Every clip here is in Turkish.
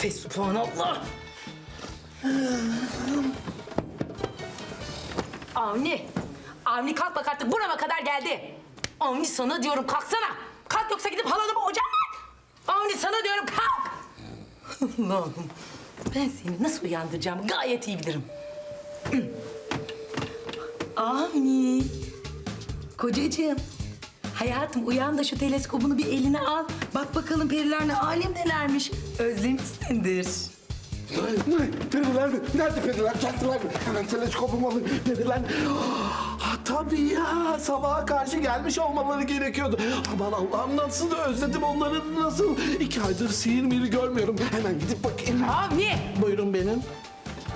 Fesubhanallah. Avni. Avni kalk bak artık burama kadar geldi. Avni sana diyorum kalksana. Kalk yoksa gidip halanı boğacağım ben. Avni sana diyorum kalk. Allah'ım ben seni nasıl uyandıracağımı gayet iyi bilirim. Avni. Kocacığım. Hayatım uyan da şu teleskopunu bir eline al. Bak bakalım periler ne alemdelermiş. Özlemişsindir. Periler mi? Nerede periler? Geldiler mi? Hemen teleskopumu alayım. Periler... tabii ya. Sabaha karşı gelmiş olmaları gerekiyordu. Aman Allah'ım nasıl da özledim onları nasıl. 2 aydır sihir miri görmüyorum. Hemen gidip bakayım. Avni. Buyurun benim.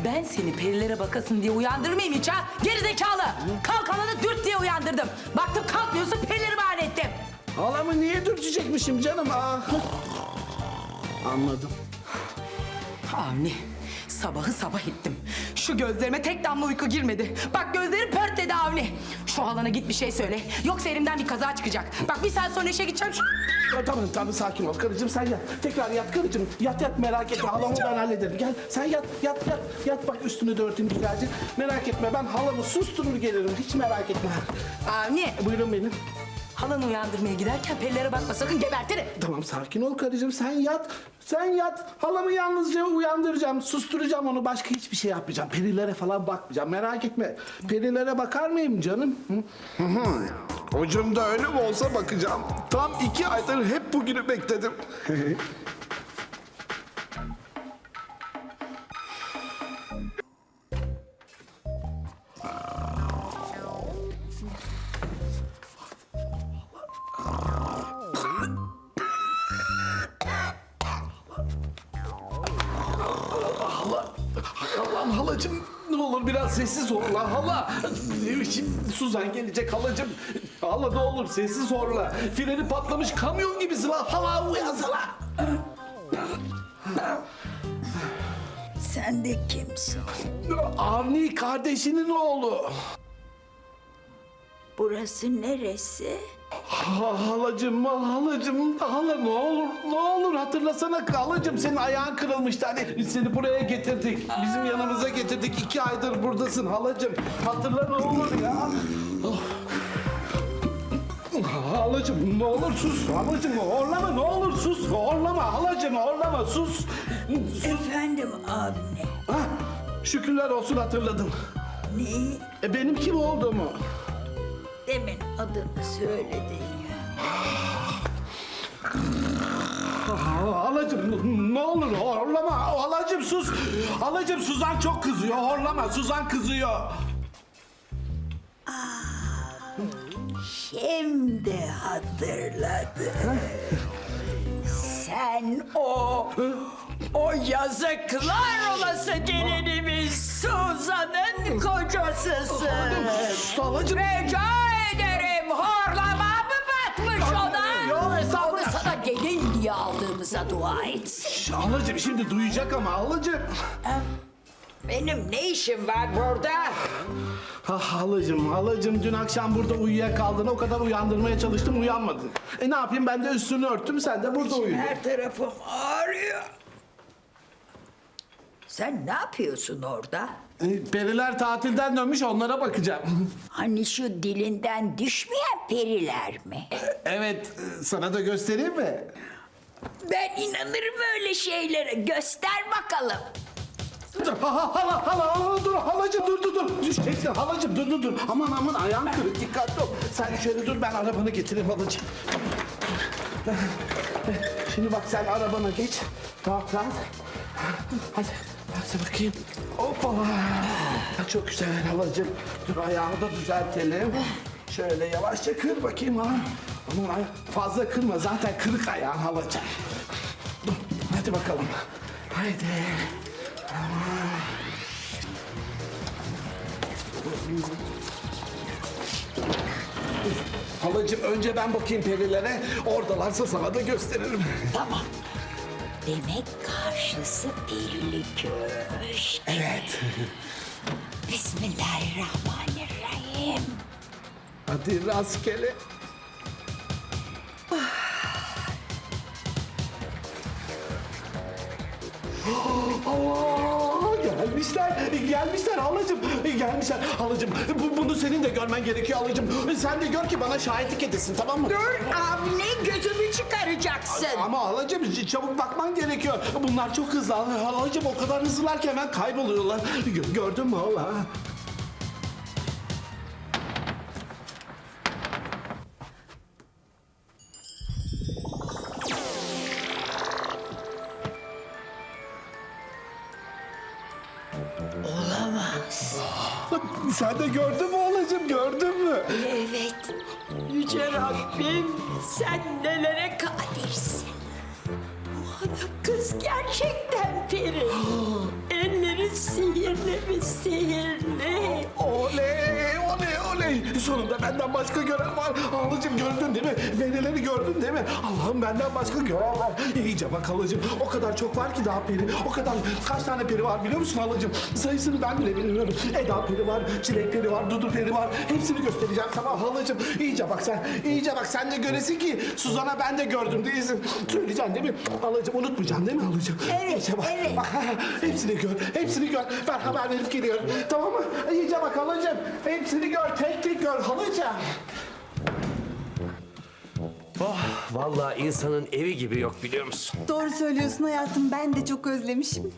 Ben seni perilere bakasın diye uyandırmayayım hiç ha. Geri zekalı. Kalk halanı dürt diye uyandırdım. Baktım kalkmıyorsun perileri bahane ettim. Halamı niye dürtecekmişim canım? Anladım. Avni, sabahı sabah ettim. Şu gözlerime tek damla uyku girmedi. Bak gözlerim pört dedi Avni. Şu halana git bir şey söyle. Yoksa elimden bir kaza çıkacak. Bak bir saat sonra işe gideceğim. Tamam sakin ol karıcığım sen yat. Tekrar yat karıcığım. Yat merak etme halamı ben hallederim. Gel sen yat bak üstünü de örteyim güzelce. Merak etme ben halamı susturur gelirim hiç merak etme. Avni, Buyurun benim. halanı uyandırmaya giderken perilere bakma sakın gebertirim. Tamam sakin ol karıcığım sen yat. Sen yat. Halamı yalnızca uyandıracağım. Susturacağım onu. Başka hiçbir şey yapmayacağım. Perilere falan bakmayacağım. Merak etme. Perilere bakar mıyım canım? Ucunda ölüm olsa bakacağım. Tam 2 aydır hep bugünü bekledim. Allah'ım halacığım ne olur biraz sessiz ol lan hala. Şimdi Suzan gelecek halacığım. Hala ne olur sessiz ol lan. Freni patlamış kamyon gibisin lan. Hala uyansana. Sen de kimsin? Avni kardeşinin oğlu. Burası neresi? Halacığım, hala ne olur hatırlasana halacığım senin ayağın kırılmıştı hani seni buraya getirdik. Bizim yanımıza getirdik 2 aydır buradasın halacığım. Hatırla ne olur ya. Halacığım ne olur sus halacığım horlama ne olur sus horlama halacığım horlama sus. Efendim abine. Hah, şükürler olsun hatırladın. Neyi? Benim kim olduğumu. Demin adını söyledin ya. Halacığım ne olur horlama. Halacığım sus. Halacığım Suzan çok kızıyor. Horlama Suzan kızıyor. Şimdi hatırladım. Sen o yazıklar olası gelinimiz Suzan'ın kocasısın. Halacığım. Rica ederim horlama mı batmış ona? Yok Onu estağfurullah. sana gelin diye aldığımıza dua etsin. Halacığım şimdi duyacak ama halacığım. Benim ne işim var burada? Halacığım dün akşam burada uyuyakaldın. O kadar uyandırmaya çalıştım uyanmadın. Ne yapayım ben de üstünü örttüm sen de burada uyudun. Her tarafım ağrıyor. Sen ne yapıyorsun orada? Periler tatilden dönmüş onlara bakacağım. Hani şu dilinden düşmeyen periler mi? Evet sana da göstereyim mi? Ben inanırım öyle şeylere. Göster bakalım. Hala dur halacığım dur. Düşeceksin halacığım dur. Aman ayağım kırık dikkatli ol. Sen şöyle dur ben arabanı getireyim halacığım. Şimdi bak sen arabana geç. Rahat. Hadi bakayım. Hoppa. Çok güzel halacığım. Dur ayağını da düzeltelim. Şöyle yavaşça kır bakayım ha. Aman fazla kırma zaten kırık ayağın halacığım. Dur hadi bakalım. Haydi. Halacığım önce ben bakayım perilere. Oradalarsa sana da gösteririm. Tamam. Demek karşısı perili köşk. Evet. Bismillahirrahmanirrahim. Hadi rastgele. Allah! Gelmişler halacığım. Gelmişler halacığım. Bunu senin de görmen gerekiyor halacığım. Sen de gör ki bana şahitlik edesin, tamam mı? Dur Avni, gözümü çıkaracaksın. Ama halacığım çabuk bakman gerekiyor. Bunlar çok hızlı halacığım. O kadar hızlılar ki hemen kayboluyorlar. Gördün mü hala? Olamaz. Sen de gördün mü halacığım? Gördün mü? Evet. Yüce Rabbim, sen nelere kadirsin. Bu hanım kız gerçekten peri. Elleri sihirli mi sihirli? Oley, oley, oley. Sonunda benden başka gören var. Halacığım gördün değil mi? Verileri gördün değil mi? Allah'ım benden başka gören var. İyice bak halacığım. O kadar çok var ki daha peri. O kadar kaç tane peri var biliyor musun halacığım? Sayısını ben bile bilmiyorum. Eda peri var, çilek peri var, dudu peri var. Hepsini göstereceğim sana halacığım. İyice bak sen. İyice bak sen de göresin ki Suzan'a ben de gördüm değilsin. Söyleyeceksin değil mi? Halacığım unutmayacaksın değil mi halacığım? Evet, İyice bak. evet. Bak, hepsini gör. Hepsini gör. Ben haber verip geliyorum. Tamam mı? İyice bak halacığım. Hepsini gör. Tek tek gör halacığım. Vallahi insanın evi gibi yok biliyor musun? Doğru söylüyorsun hayatım. Ben de çok özlemişim.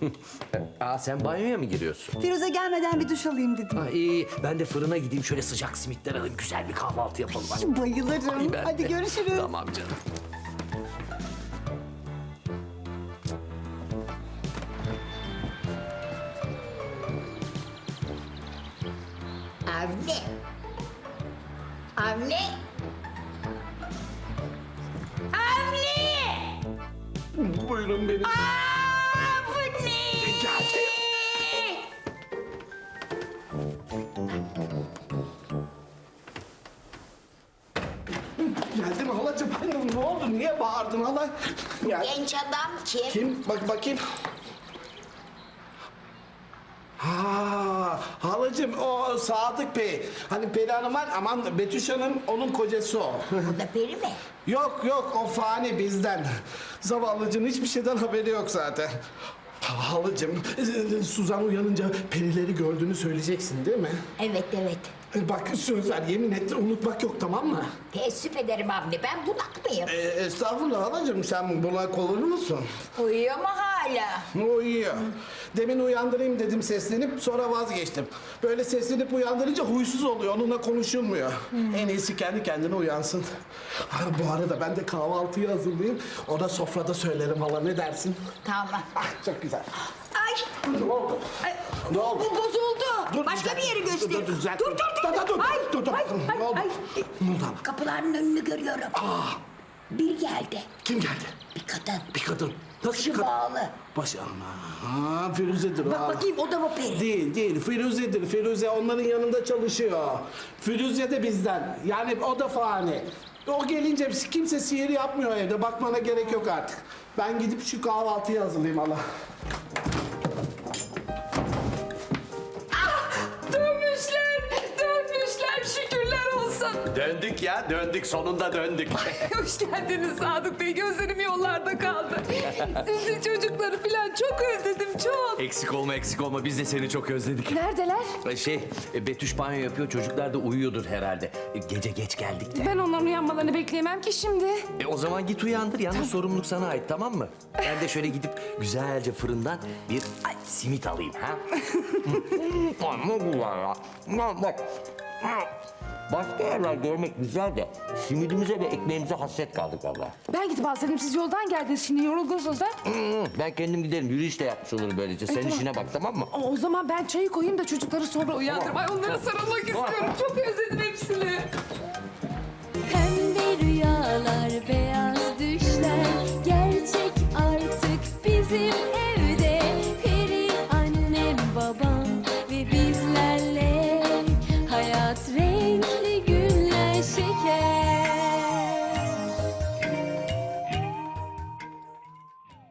Aa sen banyoya mı giriyorsun? Firuze gelmeden bir duş alayım dedim. Ha, iyi. Ben de fırına gideyim şöyle sıcak simitler alayım. Güzel bir kahvaltı yapalım. Hadi. Bayılırım. Ben Hadi de. görüşürüz. Tamam canım. Avni. Avni. Avni. Buyurun benim. Avni. Geldim. Geldim halacığım. Ne oldu? Niye bağırdın hala? Gel. Genç adam kim? Kim? Bak bakayım. Ha, halacığım o Sadık Bey. Hani Peri Hanım var, aman Betüş Hanım onun kocası o. Bu da peri mi? Yok yok o fani bizden. Zavallıcığın hiçbir şeyden haberi yok zaten. Halacığım, Suzan uyanınca perileri gördüğünü söyleyeceksin değil mi? Evet evet. Bak söz ver, yemin et unutmak yok tamam mı? Teessüf ederim Avni, ben bunak mıyım? Estağfurullah halacığım, sen bunak olur musun? Uyuyor mu hala? Uyuyor. Demin uyandırayım dedim seslenip sonra vazgeçtim. Böyle seslenip uyandırınca huysuz oluyor, onunla konuşulmuyor. En iyisi kendi kendine uyansın. Ha, bu arada ben de kahvaltıyı hazırlayayım. O da sofrada söylerim hala, ne dersin? Tamam. Ah, çok güzel. Ay. Ne oldu? Ay, Ne oldu? Bu bozuldu. Dur, Başka bir yeri göster. dur, düzelt. Dur. Dur. Ay, Dur. ay, Ne oldu? ay. Ne oldu? Kapıların önünü görüyorum. Bir geldi. Kim geldi? Bir kadın. Bir kadın. Nasıl bir Başı kadın? bağlı. Başı ama. Firuze'dir o. Bak bakayım o da mı peri? Değil. Firuze'dir. Firuze onların yanında çalışıyor. Firuze de bizden. Yani o da fani. O gelince kimse sihir yapmıyor evde. Bakmana gerek yok artık. Ben gidip şu kahvaltıyı hazırlayayım hala. Dönmüşler şükürler olsun. Döndük ya döndük sonunda döndük. Hoş geldiniz Sadık Bey, gözlerim yollarda kaldı. Sizi çocukları falan çok özledim, çok. eksik olma biz de seni çok özledik. Neredeler? Betüş banyo yapıyor çocuklar da uyuyordur herhalde. Gece geç geldik de. Ben onların uyanmalarını bekleyemem ki şimdi. O zaman git uyandır yalnız sorumluluk sana ait tamam mı? Ben de şöyle gidip güzelce fırından bir simit alayım ha. Ne bu var ya? Bak. Başka yerler görmek güzel de simidimize ve ekmeğimize hasret kaldık valla. Ben gidip alsaydım, siz yoldan geldiniz şimdi yorulgunsunuz da. Ben kendim giderim yürüyüş de yapmış olurum böylece. Sen tamam. işine bak tamam mı? O zaman ben çayı koyayım da çocukları sonra uyandırayım. Ay onlara sarılmak Tamam. istiyorum. Çok özledim hepsini.